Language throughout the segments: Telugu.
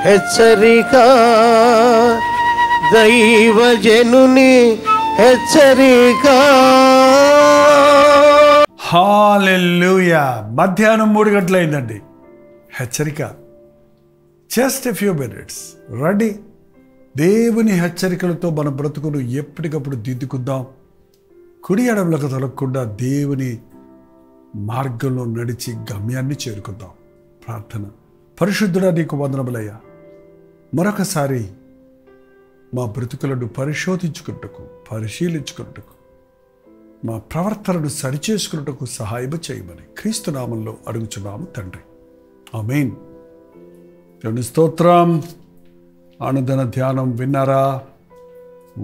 హెచ్చరిక, దైవజనుని హెచ్చరిక. హల్లెలూయా. మధ్యాహ్నం 3 గంటలైందండి. హెచ్చరిక. Just a few minutes. Ready. దేవుని హెచ్చరికలతో మన బ్రతుకును ఎప్పటికప్పుడు దిద్దుకుందాం. కుడి ఎడమలకు తొలగకుండా దేవుని మార్గంలో నడిచి గమ్యాన్ని చేరుకుందాం. ప్రార్థన. పరిశుద్ధుడా, నీకు వందనములయ్యా. మరొకసారి మా బ్రతుకులను పరిశీలించుకున్నట్టుకు మా ప్రవర్తనను సరిచేసుకున్నట్టుకు సహాయం చేయమని క్రీస్తు నామంలో అడుగుచున్నాము తండ్రి. ఆమేన్. దేవుని స్తోత్రం. అనుదిన ధ్యానం విన్నారా?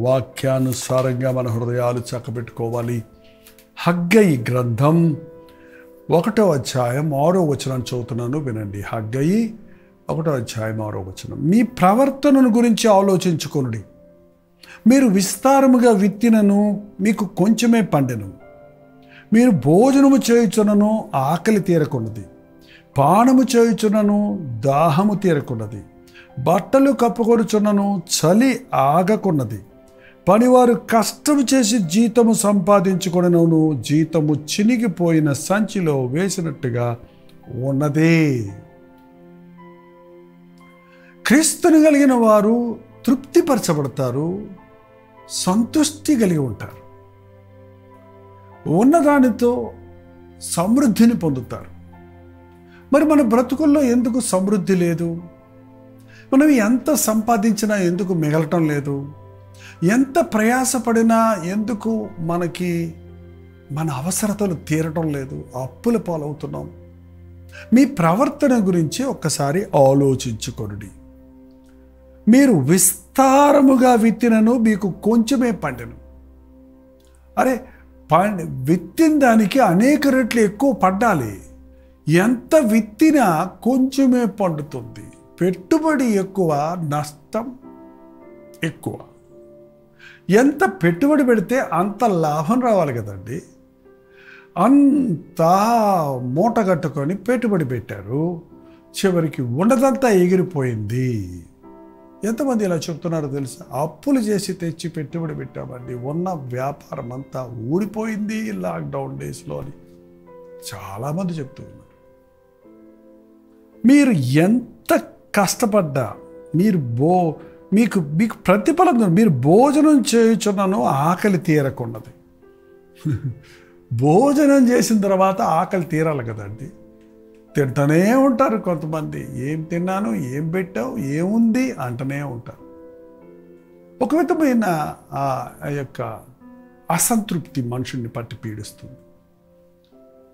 వాక్యానుసారంగా మన హృదయాలు చక్కబెట్టుకోవాలి. హగ్గయి గ్రంథం 1వ అధ్యాయం 6వ వచనం చదువుతున్నాను, వినండి. హగ్గయి 1వ అధ్యాయం 6వ వచనం. మీ ప్రవర్తనను గురించి ఆలోచించుకొనుడి. మీరు విస్తారముగా విత్తినను మీకు కొంచెమే పండెను. మీరు భోజనము చేయుచునను ఆకలి తీరకున్నది, పానము చేయుచునను దాహము తీరకున్నది, బట్టలు కప్పుకొనుచున్నను చలి ఆగకున్నది. పనివారు కష్టము చేసి జీతము సంపాదించుకొనను, జీతము చినిగిపోయిన సంచిలో వేసినట్టుగా ఉన్నదే. క్రీస్తుని కలిగిన వారు తృప్తిపరచబడతారు, సంతృష్టి కలిగి ఉంటారు, ఉన్నదానితో సమృద్ధిని పొందుతారు. మరి మన బ్రతుకుల్లో ఎందుకు సమృద్ధి లేదు? మనం ఎంత సంపాదించినా ఎందుకు మిగలటం లేదు? ఎంత ప్రయాసపడినా ఎందుకు మనకి మన అవసరతలు తీరటం లేదు? అప్పుల పాలవుతున్నాం. మీ ప్రవర్తన గురించి ఒక్కసారి ఆలోచించుకొనుడి. మీరు విస్తారముగా విత్తినను మీకు కొంచెమే పండెను. అరే, విత్తిన దానికి అనేక రెట్లు ఎక్కువ పడ్డాలి. ఎంత విత్తినా కొంచెమే పండుతుంది. పెట్టుబడి ఎక్కువ, నష్టం ఎక్కువ. ఎంత పెట్టుబడి పెడితే అంత లాభం రావాలి కదండి. అంతా మూట కట్టుకొని పెట్టుబడి పెట్టారు, చివరికి ఉన్నదంతా ఎగిరిపోయింది. ఎంతమంది ఇలా చెప్తున్నారో తెలుసా? అప్పులు చేసి తెచ్చి పెట్టుబడి పెట్టామండి, ఉన్న వ్యాపారం అంతా ఊడిపోయింది లాక్డౌన్ డేస్లో అని చాలామంది చెప్తూ ఉన్నారు. మీరు ఎంత కష్టపడ్డా మీకు ప్రతిఫలం. మీరు భోజనం చేయుచున్నాను ఆకలి తీరకున్నది. భోజనం చేసిన తర్వాత ఆకలి తీరాలి కదండి. తింటూనే ఉంటారు కొంతమంది. ఏం తిన్నాను, ఏం పెట్టావు, ఏముంది అంటూనే ఉంటారు. ఒక విధమైన ఆ యొక్క అసంతృప్తి మనుషుల్ని పట్టి పీడిస్తుంది.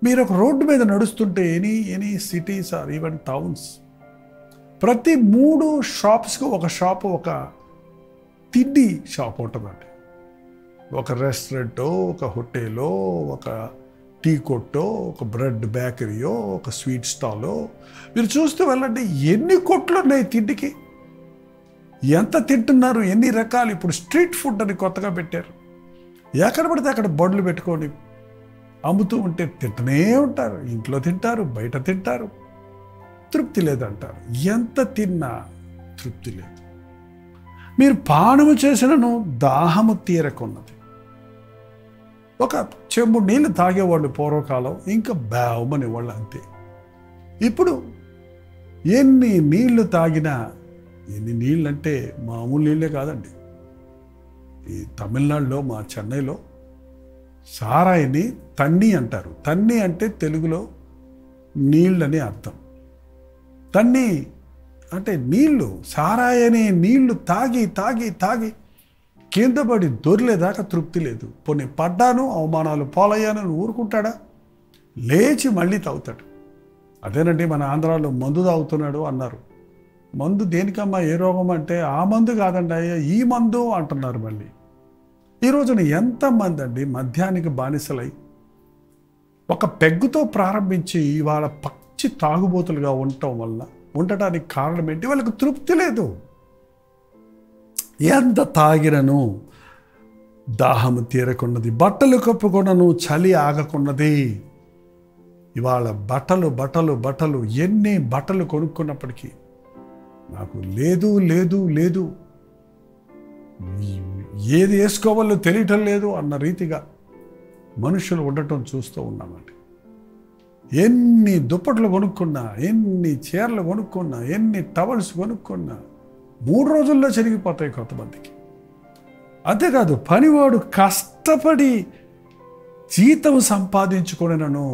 మీరు ఒక రోడ్డు మీద నడుస్తుంటే any cities or even towns, ప్రతి 3 షాప్స్కి ఒక షాపు, ఒక తిండి షాప్ ఉంటుందండి. ఒక రెస్టారెంటో, ఒక హోటలో, ఒక టీ కొట్టో, ఒక బ్రెడ్ బేకరీయో, ఒక స్వీట్ స్టాలో మీరు చూస్తూ వెళ్ళండి. ఎన్ని కొట్లు ఉన్నాయి తిండికి, ఎంత తింటున్నారు, ఎన్ని రకాలు. ఇప్పుడు స్ట్రీట్ ఫుడ్ అని కొత్తగా పెట్టారు. ఎక్కడ పడితే అక్కడ బడులు పెట్టుకొని అమ్ముతూ ఉంటే తింటూనే ఉంటారు. ఇంట్లో తింటారు, బయట తింటారు, తృప్తి లేదంటారు. ఎంత తిన్నా తృప్తి లేదు. మీరు పానము చేసినను దాహము తీరకున్నది. ఒక చెంబు నీళ్ళు తాగేవాళ్ళు పూర్వకాలం, ఇంకా బావమని వాళ్ళు అంతే. ఇప్పుడు ఎన్ని నీళ్లు తాగినా, ఎన్ని నీళ్ళు అంటే మామూలు నీళ్ళే కాదండి. ఈ తమిళనాడులో, మా చెన్నైలో సారాయిని తన్ని అంటారు. తన్ని అంటే తెలుగులో నీళ్ళని అర్థం. తన్ని అంటే నీళ్ళు. సారాయి అనే నీళ్లు తాగి తాగి తాగి కింద పడి దొర్లేదాకా తృప్తి లేదు. పోనీ పడ్డాను, అవమానాలు పాలయ్యాను ఊరుకుంటాడా? లేచి మళ్ళీ తాగుతాడు. అదేనండి మన ఆంధ్రాలో మందు తాగుతున్నాడు అన్నారు. మందు దేనికమ్మా, ఏ రోగం అంటే ఆ మందు కాదండి అయ్యా, ఈ మందు అంటున్నారు. మళ్ళీ ఈ రోజున ఎంతమంది అండి మద్యానికి బానిసలై ఒక పెగ్గుతో ప్రారంభించి ఇవాళ పచ్చి తాగుబోతులుగా ఉండటానికి కారణం ఏంటి? వాళ్ళకి తృప్తి లేదు. ఎంత తాగినను దాహము తీరకున్నది, బట్టలు కప్పుకొనను చలి ఆగకున్నది. ఇవాళ బట్టలు బట్టలు బట్టలు, ఎన్ని బట్టలు కొనుక్కున్నప్పటికీ నాకు లేదు లేదు లేదు, ఏది వేసుకోవాలో తెలియటం లేదు అన్న రీతిగా మనుషులు ఉండటం చూస్తూ ఉన్నామండి. ఎన్ని దుప్పట్లు కొనుక్కున్నా, ఎన్ని చీరలు కొనుక్కున్నా, ఎన్ని టవల్స్ కొనుక్కున్నా 3 రోజుల్లో చెరిగిపోతాయి కొంతమందికి. అంతేకాదు పనివాడు కష్టపడి జీతం సంపాదించుకొనినను,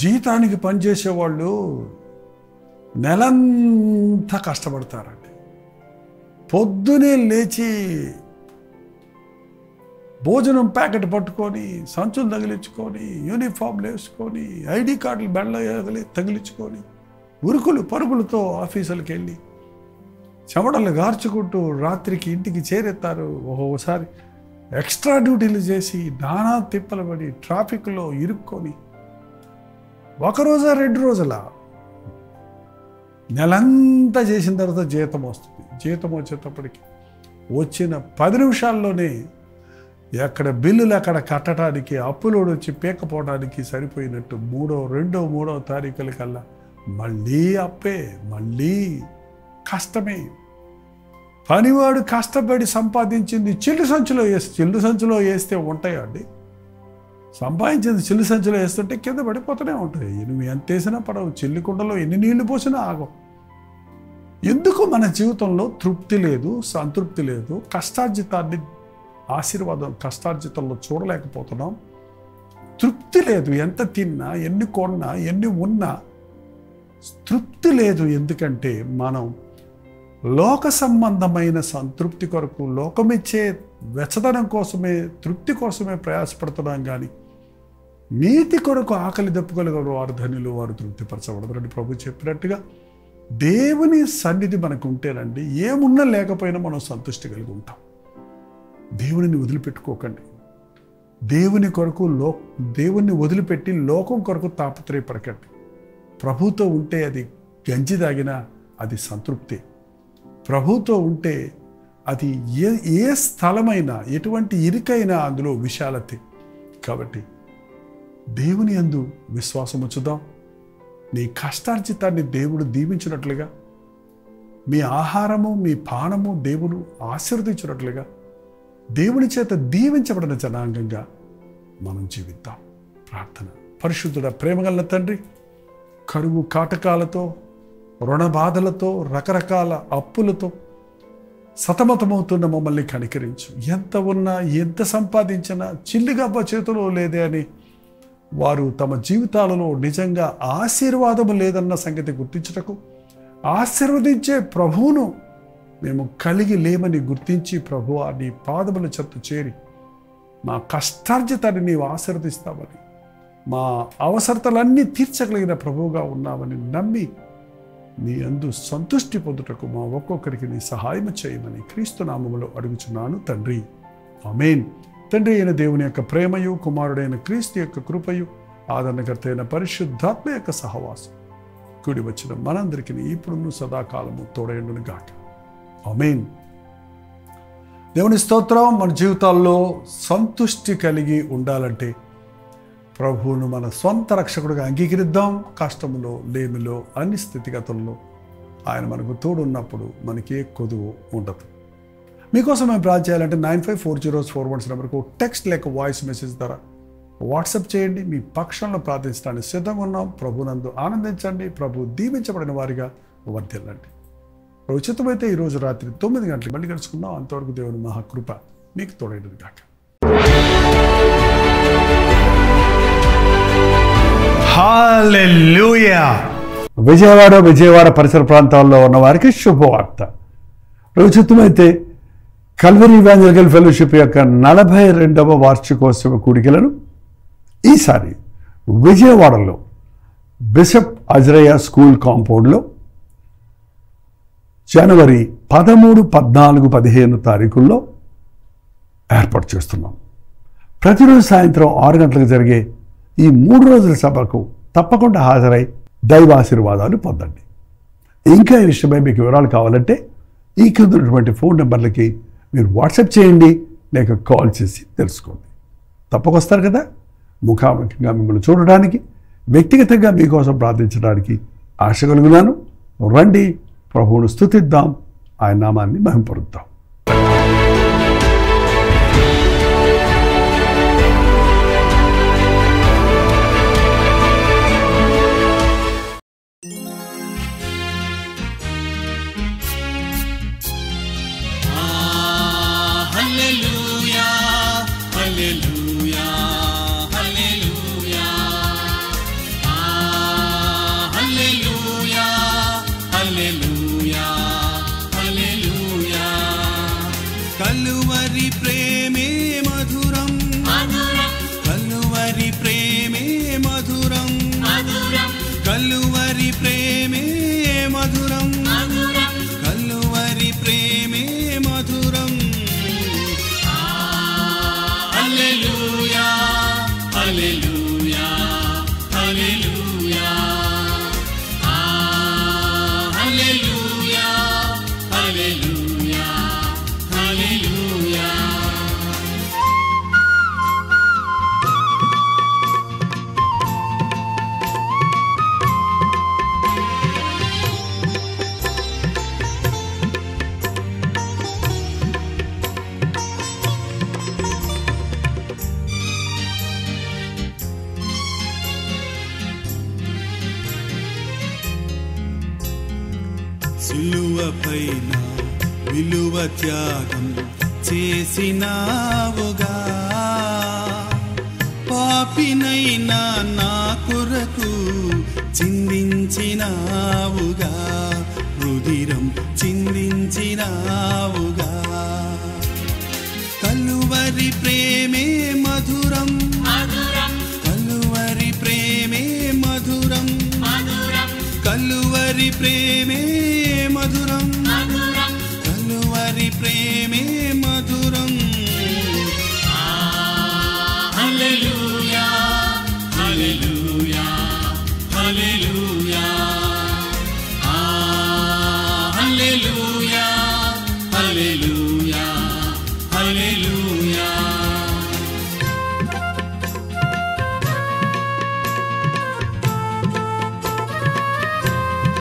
జీతానికి పనిచేసేవాళ్ళు నెలంతా కష్టపడతారండి. పొద్దునే లేచి భోజనం ప్యాకెట్ పట్టుకొని, సంచులు తగిలించుకొని, యూనిఫామ్లు వేసుకొని, ఐడి కార్డులు బెళ్ళ తగిలించుకొని, ఉరుకులు పరుగులతో ఆఫీసులకు వెళ్ళి చెమటలు గార్చుకుంటూ రాత్రికి ఇంటికి చేరేస్తారు. ఒక్కొక్కసారి ఎక్స్ట్రా డ్యూటీలు చేసి నానా తిప్పలు పడి ట్రాఫిక్లో ఇరుక్కొని 1 రోజా 2 రోజుల నెలంతా చేసిన తర్వాత జీతం వస్తుంది. జీతం వచ్చేటప్పటికి వచ్చిన 10 నిమిషాల్లోనే ఎక్కడ బిల్లులు అక్కడ కట్టడానికి, అప్పులోడు వచ్చి పీకపోవడానికి సరిపోయినట్టు 2వ తారీఖుల కల్లా మళ్ళీ అప్పే, మళ్ళీ కష్టమే. పనివాడు కష్టపడి సంపాదించింది చిల్లు సంచులో వేస్తే ఉంటాయా అండి? సంపాదించింది చిల్లు సంచులో వేస్తుంటే కింద పడిపోతూనే ఉంటాయి. నువ్వు ఎంత వేసినా పడవు, చిల్లి కుండలో ఎన్ని నీళ్లు పోసినా ఆగవు. ఎందుకు మన జీవితంలో తృప్తి లేదు, సంతృప్తి లేదు? కష్టార్జితాన్ని, ఆశీర్వాదం కష్టార్జితంలో చూడలేకపోతున్నాం. తృప్తి లేదు. ఎంత తిన్నా, ఎన్ని కొన్నా, ఎన్ని ఉన్నా తృప్తి లేదు. ఎందుకంటే మనం లోక సంబంధమైన సంతృప్తి కొరకు, లోకమిచ్చే వెచ్చదనం కోసమే, తృప్తి కోసమే ప్రయాసపడుతున్నాం. కానీ నీతి కొరకు ఆకలి దప్పుకోగలిగిన వారు ధనులు, వారు తృప్తిపరచబడతారని ప్రభు చెప్పినట్టుగా దేవుని సన్నిధి మనకు ఉంటేనండి, ఏమున్నా లేకపోయినా మనం సంతృష్టి కలిగి ఉంటాం. దేవునిని వదిలిపెట్టుకోకండి. దేవుని కొరకు దేవుణ్ణి వదిలిపెట్టి లోకం కొరకు తాపత్రయపడకండి. ప్రభుతో ఉంటే అది గంజి తాగినా అది సంతృప్తి. ప్రభుతో ఉంటే అది ఏ స్థలమైనా, ఎటువంటి ఇరుకైనా అందులో విశాలతే. కాబట్టి దేవుని యందు విశ్వాసం ఉంచుదాం. నీ కష్టార్జితాన్ని దేవుడు దీవించినట్లుగా, మీ ఆహారము, మీ పానము దేవుడు ఆశీర్వదించినట్లుగా, దేవుని చేత దీవించబడిన జనాంగంగా మనం జీవిద్దాం. ప్రార్థన. పరిశుద్ధుడ, ప్రేమగల తండ్రి, కరువు కాటకాలతో, రుణ బాధలతో, రకరకాల అప్పులతో సతమతమవుతున్న మమ్మల్ని కనికరించు. ఎంత ఉన్నా, ఎంత సంపాదించినా చిల్లిగవ్వ చేతిలో లేదే అని వారు తమ జీవితాలలో నిజంగా ఆశీర్వాదము లేదన్న సంగతి గుర్తించుటకు, ఆశీర్వదించే ప్రభువును మేము కలిగి లేమని గుర్తించి, ప్రభువా నీ పాదముల చెత్త చేరి మా కష్టార్జితాన్ని నీవు ఆశీర్వదిస్తామని, మా అవసరతలన్నీ తీర్చగలిగిన ప్రభువుగా ఉన్నామని నమ్మి నీ యందు సంతృష్టి పొందుటకు మా ఒక్కొక్కరికి నీ సహాయం చేయమని క్రీస్తు నామములో అడుగుచున్నాను తండ్రి. ఆమేన్. తండ్రి అయిన దేవుని యొక్క ప్రేమయు, కుమారుడైన క్రీస్తు యొక్క కృపయు, ఆదరణకర్త అయిన పరిశుద్ధాత్మ యొక్క సహవాసం కూడి వచ్చిన మనందరికీ ఇప్పుడు సదాకాలము తోడైండును గాక. ఆమేన్. దేవుని స్తోత్రం. మన జీవితాల్లో సంతృష్టి కలిగి ఉండాలంటే ప్రభువును మన సొంత రక్షకుడిగా అంగీకరిద్దాం. కష్టములో, లేమిలో, అన్ని స్థితిగతుల్లో ఆయన మనకు తోడున్నప్పుడు మనకి ఏ కొదువు ఉండదు. మీకోసం మేము ప్రార్థన చేయాలంటే 954041 నెంబర్కు టెక్స్ట్ లేక వాయిస్ మెసేజ్ ద్వారా వాట్సాప్ చేయండి. మీ పక్షంలో ప్రార్థించడానికి సిద్ధంగా ఉన్నాం. ప్రభునందు ఆనందించండి. ప్రభు దీవించబడిన వారిగా వర్ధిల్లండి. ఉచితమైతే ఈరోజు రాత్రి 9 గంటలకు మళ్ళీ కలుసుకుందాం. అంతవరకు దేవుని మహాకృప మీకు తోడైనది కాక. హల్లెలూయా. విజయవాడ పరిసర ప్రాంతాల్లో ఉన్న వారికి శుభవార్త. ఉచితమైతే కల్వరీ ఇవాంజలికల్ ఫెలోషిప్ యొక్క 42వ వార్షికోత్సవ కూడికలను ఈసారి విజయవాడలో బిషప్ అజ్రయ్య స్కూల్ కాంపౌండ్లో జనవరి 13, 14, 15 తారీఖుల్లో ఏర్పాటు చేస్తున్నాం. ప్రతిరోజు సాయంత్రం 6 గంటలకు జరిగే ఈ 3 రోజుల సభకు తప్పకుండా హాజరై దైవాశీర్వాదాలు పొందండి. ఇంకా ఈ విషయమై మీకు వివరాలు కావాలంటే ఈ కింద ఉన్నటువంటి ఫోన్ నెంబర్లకి మీరు వాట్సాప్ చేయండి, లేక కాల్ చేసి తెలుసుకోండి. తప్పకొస్తారు కదా. ముఖాముఖిగా మిమ్మల్ని చూడడానికి, వ్యక్తిగతంగా మీకోసం ప్రార్థించడానికి ఆశ కలుగున్నాను. రండి, ప్రభువును స్తుతిద్దాం, ఆయన నామాన్ని మహింపరుద్దాం. కలువరి ప్రేమే మధురం, కలువరి ప్రేమే మధురం, కలువరి ప్రేమే మధురం, కలువరి ప్రేమే మధురం. హల్లెలూయా హల్లెలూయా హల్లెలూయా హల్లెలూయా హల్లెలూయా హల్లెలూయా. సిలువపైన విలువ త్యాగం చేసినావుగా, పాపినైనా నా కొరకు చిందించినావుగా, రుధిరం చిందించినావుగా. కలువరి ప్రేమే మధురం, కలువరి ప్రేమే మధురం, కలువరి ప్రేమే మధురం, కలువరి ప్రేమే